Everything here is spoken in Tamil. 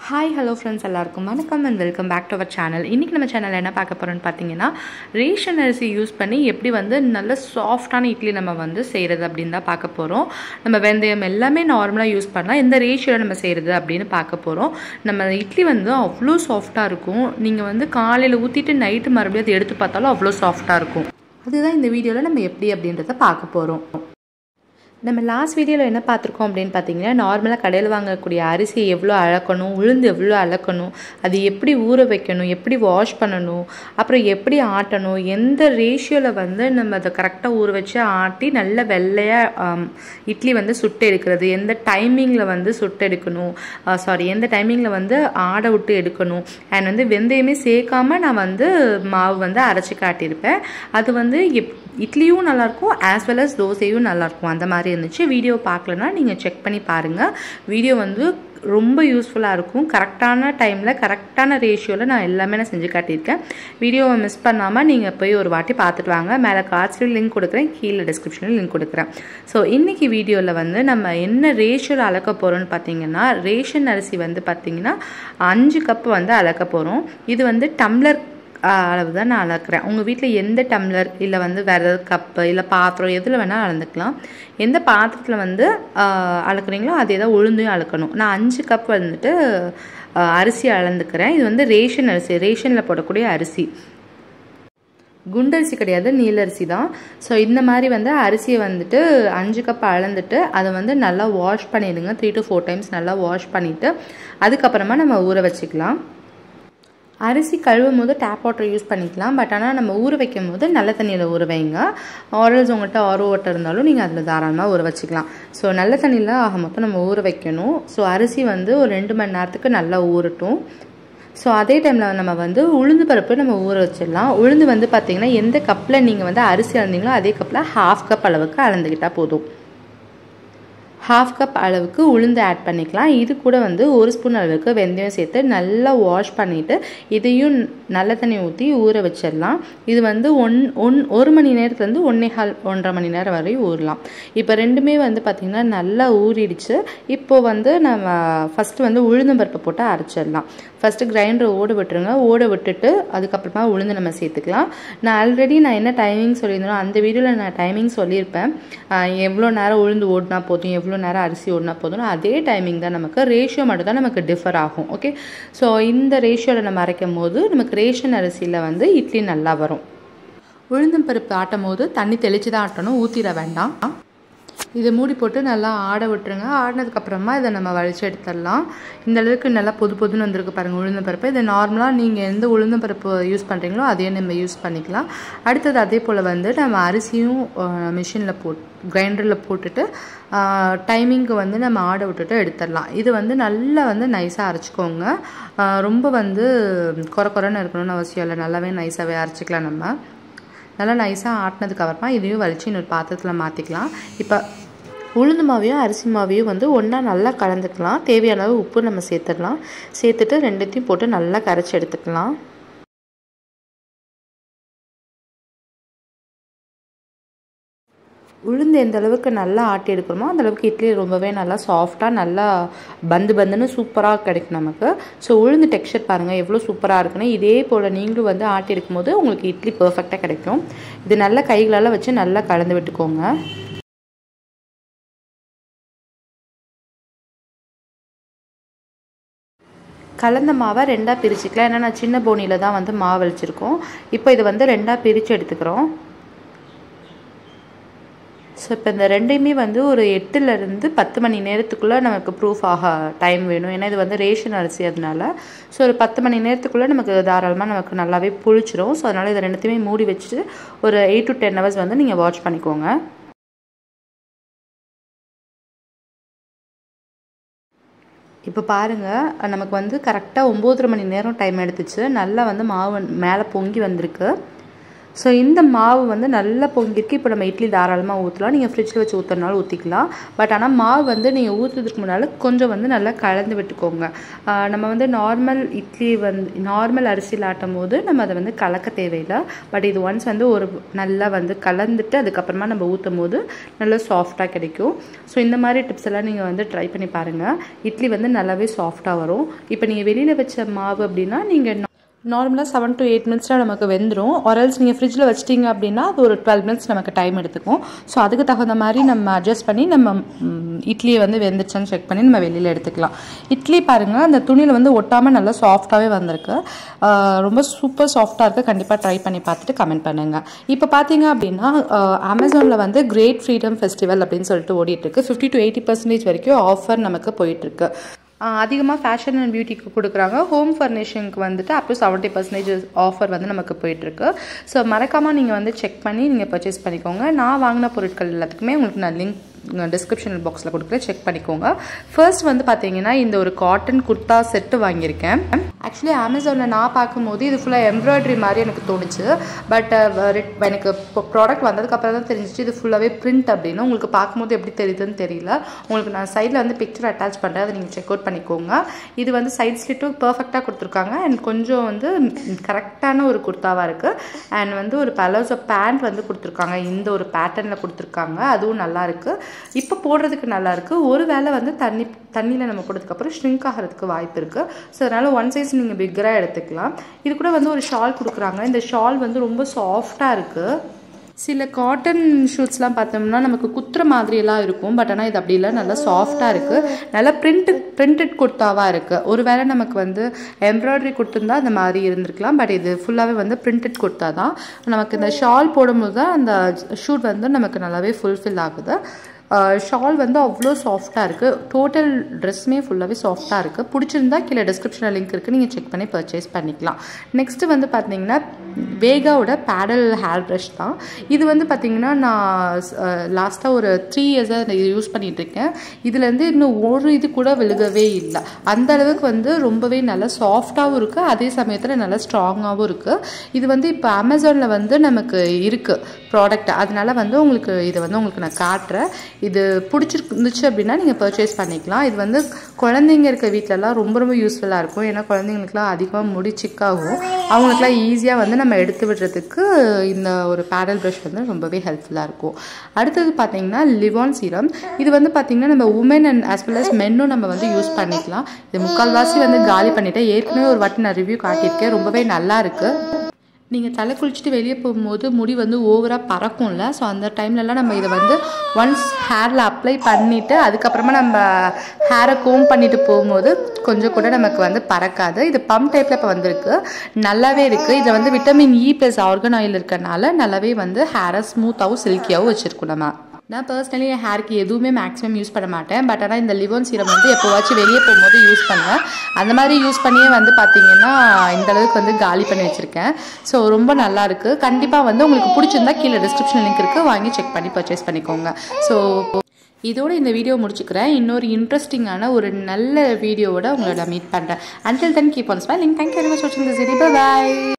ஹாய் ஹலோ ஃப்ரெண்ட்ஸ் எல்லாருக்கும் வணக்கம் and welcome back to our channel. இன்றைக்கி நம்ம சேனலில் என்ன பார்க்க போகிறோன்னு பார்த்தீங்கன்னா, ரேஷன் அரிசி யூஸ் பண்ணி எப்படி நல்ல சாஃப்டான இட்லி நம்ம செய்கிறது அப்படின்னு தான் பார்க்க போகிறோம். நம்ம வெந்தயம் எல்லாமே நார்மலாக யூஸ் பண்ணலாம், எந்த ரேஷியோவில் நம்ம செய்கிறது அப்படின்னு பார்க்க போகிறோம். நம்ம இட்லி அவ்வளோ சாஃப்டாக இருக்கும். நீங்கள் காலையில் ஊற்றிட்டு நைட்டு மறுபடியும் அதை எடுத்து பார்த்தாலும் அவ்வளோ சாஃப்டாக இருக்கும். அதுதான் இந்த வீடியோவில் நம்ம எப்படி அப்படின்றத பார்க்க போகிறோம். நம்ம லாஸ்ட் வீடியோவில் என்ன பார்த்துருக்கோம் அப்படின்னு பார்த்தீங்கன்னா, நார்மலாக கடையில் வாங்கக்கூடிய அரிசி எவ்வளோ அளக்கணும், உளுந்து எவ்வளோ அளக்கணும், அது எப்படி ஊற வைக்கணும், எப்படி வாஷ் பண்ணணும், அப்புறம் எப்படி ஆட்டணும், எந்த ரேஷியோவில் நம்ம அதை கரெக்டாக ஊற வச்சு ஆட்டி நல்ல வெள்ளையாக இட்லி சுட்டு எடுக்கிறது, எந்த டைமிங்கில் சுட்டு எடுக்கணும், எந்த டைமிங்கில் ஆடை விட்டு எடுக்கணும், அண்ட் வெந்தயமே சேர்க்காமல் நான் மாவு அரைச்சி காட்டியிருப்பேன். அது இட்லியும் நல்லாயிருக்கும் ஆஸ் வெல் அஸ் தோசையும் நல்லாயிருக்கும். அந்த மாதிரி இருந்துச்சு. வீடியோ பார்க்கலன்னா நீங்கள் செக் பண்ணி பாருங்கள். வீடியோ ரொம்ப யூஸ்ஃபுல்லாக இருக்கும். கரெக்டான டைமில் கரெக்டான ரேஷியோவில் நான் எல்லாமே செஞ்சு காட்டியிருக்கேன். வீடியோவை மிஸ் பண்ணாமல் நீங்கள் போய் ஒரு வாட்டி பார்த்துட்டு வாங்க. மேலே கார்ட்ஸ்லையும் லிங்க் கொடுக்குறேன், கீழே டிஸ்கிரிப்ஷனில் லிங்க் கொடுக்குறேன். ஸோ இன்றைக்கி வீடியோவில் நம்ம என்ன ரேஷியோவில் அளக்க போகிறோன்னு பார்த்தீங்கன்னா, ரேஷன் அரிசி பார்த்தீங்கன்னா 5 கப் அளக்க போகிறோம். இது டம்ளர் அளவு தான் நான் அளக்குறேன். உங்கள் வீட்டில் எந்த டம்ளர் இல்லை வேறு ஏதாவது கப்பு இல்லை பாத்திரம் எதில் வேணால் அளந்துக்கலாம். எந்த பாத்திரத்தில் அளக்குறீங்களோ அதே தான் உளுந்தையும் அளக்கணும். நான் 5 கப் அரிசி அளந்துக்கிறேன். இது ரேஷன் அரிசி, ரேஷனில் போடக்கூடிய அரிசி, குண்டரிசி கிடையாது, நீலரிசி தான். ஸோ இந்த மாதிரி அரிசியை 5 கப் அளந்துட்டு அதை நல்லா வாஷ் பண்ணிடுங்க. 3 to 4 டைம்ஸ் நல்லா வாஷ் பண்ணிவிட்டு அதுக்கப்புறமா நம்ம ஊற வச்சுக்கலாம். அரிசி கழுவும் போது டேப் வாட்டர் யூஸ் பண்ணிக்கலாம். பட் ஆனால் நம்ம ஊற வைக்கும் போது நல்ல தண்ணியில் ஊற வைங்க. ஆரல்ஸ் உங்கள்கிட்ட ஆரோ வாட்டர் இருந்தாலும் நீங்கள் அதில் தாராளமாக ஊற வச்சுக்கலாம். ஸோ நல்ல தண்ணியில் ஆக மொத்தம் நம்ம ஊற வைக்கணும். ஸோ அரிசி ஒரு 2 மணி நேரத்துக்கு நல்லா ஊறட்டும். ஸோ அதே டைமில் நம்ம உளுந்து பருப்பு நம்ம ஊற வச்சிடலாம். உளுந்து பார்த்திங்கன்னா எந்த கப்பில் நீங்கள் அரிசி அளந்தீங்களோ அதே கப்பில் 1/2 கப் அளவுக்கு அளந்துக்கிட்டால் போதும். 1/2 கப் அளவுக்கு உளுந்து ஆட் பண்ணிக்கலாம். இது கூட 1 ஸ்பூன் அளவுக்கு வெந்தயம் சேர்த்து நல்லா வாஷ் பண்ணிவிட்டு இதையும் நல்ல தண்ணி ஊற்றி ஊற வச்சிடலாம். இது 1 மணி நேரத்துலேருந்து 1.5 மணி நேரம் வரையும் ஊறலாம். இப்போ ரெண்டுமே பார்த்திங்கன்னா நல்லா ஊறிடுச்சு. இப்போது நம்ம ஃபஸ்ட்டு உளுந்து பருப்பை போட்டு அரைச்சிடலாம். ஃபஸ்ட்டு கிரைண்டரை ஓட விட்டுருங்க. ஓட விட்டுட்டு அதுக்கப்புறமா உளுந்து நம்ம சேர்த்துக்கலாம். நான் ஆல்ரெடி என்ன டைமிங் சொல்லியிருந்தேனோ அந்த வீடியோவில் நான் டைமிங் சொல்லியிருப்பேன். எவ்வளோ நேரம் உளுந்து ஓடினா போதும், எவ்வளோ நேரம் அரிசி ஓடினா போதும், அதே டைமிங் தான். நமக்கு ரேஷியோ மட்டும் தான் நமக்கு டிஃபர் ஆகும். ஓகே, ஸோ இந்த ரேஷியோவில் நம்ம அரைக்கும் போது நமக்கு ரேஷன் அரிசியில் இட்லி நல்லா வரும். உளுந்தம் பருப்பு ஆட்டும் போது தண்ணி தெளித்து தான் ஆட்டணும், ஊற்றிட வேண்டாம். இதை மூடி போட்டு நல்லா ஆட விட்டுருங்க. ஆடினதுக்கப்புறமா இதை நம்ம வலிச்சு எடுத்துடலாம். இந்த அளவுக்கு நல்லா பொதுன்னு வந்திருக்கு பாருங்கள் உளுந்தம் பருப்பு. இதை நார்மலாக நீங்கள் எந்த உளுந்தம் பருப்பு யூஸ் பண்ணுறீங்களோ அதையே நம்ம யூஸ் பண்ணிக்கலாம். அடுத்தது அதே போல் நம்ம அரிசியும் மிஷினில் கிரைண்டரில் போட்டுட்டு டைமிங்க்கு நம்ம ஆட விட்டுட்டு எடுத்துடலாம். இது நல்லா நைஸாக அரைச்சிக்கோங்க. ரொம்ப குறைன்னு இருக்கணும்னு அவசியம் இல்லை. நல்லாவே நைஸாகவே அரைச்சிக்கலாம். நம்ம நல்லா நைஸாக ஆட்டினதுக்கு அப்புறமா இதையும் வலிச்சு இன்னொரு பாத்திரத்தில் மாற்றிக்கலாம். இப்போ உளுந்து மாவையும் அரிசி மாவையும் ஒன்றா நல்லா கலந்துக்கலாம். தேவையான அளவு உப்பு நம்ம சேர்த்துடலாம். சேர்த்துட்டு ரெண்டுத்தையும் போட்டு நல்லா கரைச்சி எடுத்துக்கலாம். உளுந்து எந்த அளவுக்கு நல்லா ஆட்டி எடுக்கணுமோ அந்த அளவுக்கு இட்லி ரொம்பவே நல்லா சாஃப்டாக நல்லா பந்துன்னு சூப்பராக கிடைக்கும் நமக்கு. ஸோ உளுந்து டெக்ஸ்சர் பாருங்கள் எவ்வளோ சூப்பராக இருக்குன்னு. இதே போல் நீங்களும் ஆட்டி எடுக்கும்போது உங்களுக்கு இட்லி பர்ஃபெக்டாக கிடைக்கும். இது நல்லா கைகளால் வச்சு நல்லா கலந்து விட்டுக்கோங்க. கலந்த மாவை 2ஆக பிரிச்சுக்கலாம். ஏன்னா நான் சின்ன போனியில் தான் மாவு வலிச்சிருக்கோம். இப்போ இதை 2ஆக பிரித்து எடுத்துக்கிறோம். ஸோ இப்போ இந்த ரெண்டையுமே ஒரு 8லேருந்து 10 மணி நேரத்துக்குள்ளே நமக்கு ப்ரூஃப் டைம் வேணும். ஏன்னா இது ரேஷன் அரிசி, அதனால ஸோ ஒரு 10 மணி நேரத்துக்குள்ளே நமக்கு தாராளமாக நமக்கு நல்லாவே புளிச்சிடும். ஸோ அதனால் இதை ரெண்டுத்தையுமே மூடி வச்சுட்டு ஒரு 8 to 10 hours நீங்கள் வாட்ச் பண்ணிக்கோங்க. இப்போ பாருங்கள் நமக்கு கரெக்டாக 9.5 மணி நேரம் டைம் எடுத்துச்சு. நல்லா மாவு மேலே பொங்கி வந்திருக்கு. ஸோ இந்த மாவு வந்து நல்லா பொங்கிருக்கு. இப்போ நம்ம இட்லி தாராளமாக ஊற்றலாம். நீங்கள் ஃப்ரிட்ஜில் வச்சு ஊற்றுறனாலும் ஊற்றிக்கலாம். பட் ஆனால் மாவு வந்து நீங்கள் ஊற்றுறதுக்கு முன்னால் கொஞ்சம் வந்து நல்லா கலந்து விட்டுக்கோங்க. நம்ம வந்து நார்மல் இட்லி வந்து நார்மல் அரிசியில் ஆட்டும் போது நம்ம அதை வந்து கலக்க தேவையில்லை. பட் இது ஒன்ஸ் வந்து ஒரு நல்லா வந்து கலந்துட்டு அதுக்கப்புறமா நம்ம ஊற்றும் போது நல்லா சாஃப்டாக கிடைக்கும். ஸோ இந்த மாதிரி டிப்ஸ் எல்லாம் நீங்கள் வந்து ட்ரை பண்ணி பாருங்கள். இட்லி வந்து நல்லாவே சாஃப்டாக வரும். இப்போ நீங்கள் வெளியில் வச்ச மாவு அப்படின்னா நீங்கள் நார்மலாக 7 to 8 மினிட்ஸில் நமக்கு வெந்துடும். ஆர்எல்ஸ் நீங்கள் ஃப்ரிட்ஜில் வச்சிட்டிங்க அப்படின்னா அது ஒரு 12 மினிட்ஸ் நமக்கு டைம் எடுத்துக்கும். ஸோ அதுக்கு தகுந்த மாதிரி நம்ம அட்ஜஸ்ட் பண்ணி நம்ம இட்லியை வந்து வெந்துருச்சான்னு செக் பண்ணி நம்ம வெளியில் எடுத்துக்கலாம். இட்லி பாருங்கள், அந்த துணியில் வந்து ஒட்டாமல் நல்லா சாஃப்டாகவே வந்திருக்கு. ரொம்ப சூப்பர் சாஃப்டாக இருக்குது. கண்டிப்பாக ட்ரை பண்ணி பார்த்துட்டு கமெண்ட் பண்ணுங்கள். இப்போ பார்த்தீங்க அப்படின்னா அமேசானில் வந்து கிரேட் ஃப்ரீடம் ஃபெஸ்டிவல் அப்படின்னு சொல்லிட்டு ஓடிட்டுருக்கு. 50 to 80% வரைக்கும் ஆஃபர் நமக்கு போயிட்டுருக்கு. அதிகமாக ஃபேஷன் அண்ட் பியூட்டிக்கு கொடுக்குறாங்க. ஹோம் ஃபர்னிஷிங்க்கு வந்துட்டு அப் டு 70% ஆஃபர் வந்து நமக்கு போயிட்டுருக்கு. ஸோ மறக்காமல் நீங்கள் வந்து செக் பண்ணி நீங்கள் பர்ச்சேஸ் பண்ணிக்கோங்க. நான் வாங்கின பொருட்கள் எல்லாத்துக்குமே உங்களுக்கு நான் லிங்க் டிஸ்கிரிப்ஷன் பாக்ஸில் கொடுக்குறேன், செக் பண்ணிக்கோங்க. ஃபர்ஸ்ட் வந்து பார்த்தீங்கன்னா இந்த ஒரு காட்டன் குர்த்தா செட்டு வாங்கியிருக்கேன். ஆக்சுவலி அமேசானில் நான் பார்க்கும்போது இது ஃபுல்லாக எம்ப்ராய்டரி மாதிரி எனக்கு தோணுச்சு. பட் எனக்கு ப்ராடக்ட் வந்ததுக்கப்புறம் தான் தெரிஞ்சிச்சு இது ஃபுல்லாகவே பிரிண்ட் அப்படின்னு. உங்களுக்கு பார்க்கும்போது எப்படி தெரியுதுன்னு தெரியல. உங்களுக்கு நான் சைடில் வந்து பிக்சர் அட்டாச் பண்ணுறேன், அதை நீங்கள் செக் அவுட் பண்ணிக்கோங்க. இது வந்து சைட் ஸ்லிட்டும் பர்ஃபெக்டாக கொடுத்துருக்காங்க. அண்ட் கொஞ்சம் வந்து கரெக்டான ஒரு குர்த்தாவாக இருக்குது. அண்ட் வந்து ஒரு பலாசோ பேண்ட் வந்து கொடுத்துருக்காங்க. இந்த ஒரு பேட்டர்னில் கொடுத்துருக்காங்க. அதுவும் நல்லாயிருக்கு. இப்போ போடுறதுக்கு நல்லாயிருக்கு. ஒரு வேளை வந்து தண்ணியில் நம்ம போடுறதுக்கப்புறம் ஷ்ரிங்க் ஆகிறதுக்கு வாய்ப்பு இருக்குது. ஸோ அதனால் ஒன் சைஸ் நீங்கள் பிக்கராக எடுத்துக்கலாம். இது கூட வந்து ஒரு ஷால் கொடுக்குறாங்க. இந்த ஷால் வந்து ரொம்ப சாஃப்டாக இருக்குது. சில காட்டன் ஷூட்ஸ்லாம் பார்த்தோம்னா நமக்கு குத்துற மாதிரியெல்லாம் இருக்கும். பட் ஆனால் இது அப்படி இல்லை, நல்லா சாஃப்டாக இருக்குது. நல்லா பிரிண்டட் குர்த்தாவாக இருக்குது. ஒரு வேளை நமக்கு வந்து எம்ப்ராய்டரி கொடுத்துருந்தா அந்த மாதிரி இருந்திருக்கலாம். பட் இது ஃபுல்லாகவே வந்து பிரிண்டட் குர்த்தா தான். நமக்கு இந்த ஷால் போடும்போது தான் அந்த ஷூட் வந்து நமக்கு நல்லாவே ஃபுல்ஃபில் ஆகுது. ஷால் வந்து அவ்வளோ சாஃப்டாக இருக்குது. டோட்டல் ட்ரெஸ்ஸுமே ஃபுல்லாகவே சாஃப்டாக இருக்குது. பிடிச்சிருந்தா கீழே டிஸ்கிரிப்ஷனில் லிங்க் இருக்குது, நீங்கள் செக் பண்ணி பர்ச்சேஸ் பண்ணிக்கலாம். நெக்ஸ்ட்டு வந்து பார்த்தீங்கன்னா வேகாவோட பேடல் ஹேர் ப்ரஷ் தான். இது வந்து பார்த்திங்கன்னா நான் லாஸ்ட்டாக ஒரு 3 இயர்ஸாக இது யூஸ் பண்ணிகிட்ருக்கேன். இதுலேருந்து இன்னும் ஒரு இது கூட விழுகவே இல்லை. அந்த அளவுக்கு வந்து ரொம்பவே நல்லா சாஃப்டாகவும் இருக்குது, அதே சமயத்தில் நல்லா ஸ்ட்ராங்காகவும் இருக்குது. இது வந்து இப்போ அமேசானில் வந்து நமக்கு இருக்குது ப்ராடக்ட். அதனால வந்து உங்களுக்கு இதை வந்து உங்களுக்கு நான் காட்டுறேன். இது பிடிச்சிருந்துச்சு அப்படின்னா நீங்கள் பர்ச்சேஸ் பண்ணிக்கலாம். இது வந்து குழந்தைங்க இருக்க வீட்டிலலாம் ரொம்ப ரொம்ப யூஸ்ஃபுல்லாக இருக்கும். ஏன்னா குழந்தைங்களுக்குலாம் அதிகமாக முடி சிக்காகும். அவங்களுக்குலாம் ஈஸியாக வந்து நம்ம எடுத்து விடுறதுக்கு இந்த ஒரு பேடல் ப்ரஷ் வந்து ரொம்பவே ஹெல்ப்ஃபுல்லாக இருக்கும். அடுத்தது பார்த்தீங்கன்னா லிவான் சீரம். இது வந்து பார்த்தீங்கன்னா நம்ம women and as well as மென்னும் நம்ம வந்து யூஸ் பண்ணிக்கலாம். இது முக்கால்வாசி வந்து காலி பண்ணிவிட்டேன். ஏற்கனவே ஒரு வாட்டி நான் ரிவ்யூ காட்டியிருக்கேன். ரொம்பவே நல்லா இருக்குது. நீங்கள் தலை குளிச்சுட்டு வெளியே போகும்போது முடி வந்து ஓவராக பறக்கும்ல. ஸோ அந்த டைம்லலாம் நம்ம இதை வந்து ஒன்ஸ் ஹேரில் அப்ளை பண்ணிவிட்டு அதுக்கப்புறமா நம்ம ஹேரை கோம் பண்ணிட்டு போகும்போது கொஞ்சம் கூட நமக்கு வந்து பறக்காது. இது பம்ப் டைப்பில் இப்போ வந்திருக்கு, நல்லாவே இருக்குது. இதில் வந்து vitamin E plus organ oil இருக்கிறனால நல்லாவே வந்து ஹேரை ஸ்மூத்தாகவும் சில்கியாகவும் வச்சுருக்கோம். நம்ம நான் பர்சனலி என் ஹேருக்கு எதுவுமே மேக்ஸிமம் யூஸ் பண்ண மாட்டேன். பட் ஆனால் இந்த லிவான் சீரம் வந்து எப்போவாச்சும் வெளியே போகும்போது யூஸ் பண்ணுவேன். அந்த மாதிரி யூஸ் பண்ணியே வந்து பார்த்தீங்கன்னா இந்த அளவுக்கு வந்து காலி பண்ணி வச்சுருக்கேன். ஸோ ரொம்ப நல்லாயிருக்கு. கண்டிப்பாக வந்து உங்களுக்கு பிடிச்சிருந்தா கீழே டிஸ்கிரிப்ஷன் லிங்க் இருக்குது, வாங்கி செக் பண்ணி பர்ச்சேஸ் பண்ணிக்கோங்க. ஸோ இதோட இந்த வீடியோ முடிச்சுக்கிறேன். இன்னொரு இன்ட்ரெஸ்டிங்கான ஒரு நல்ல வீடியோவோட உங்களோட மீட் பண்ணுறேன். Until then, keep on smiling. Thank you very much for watching this video. Bye bye.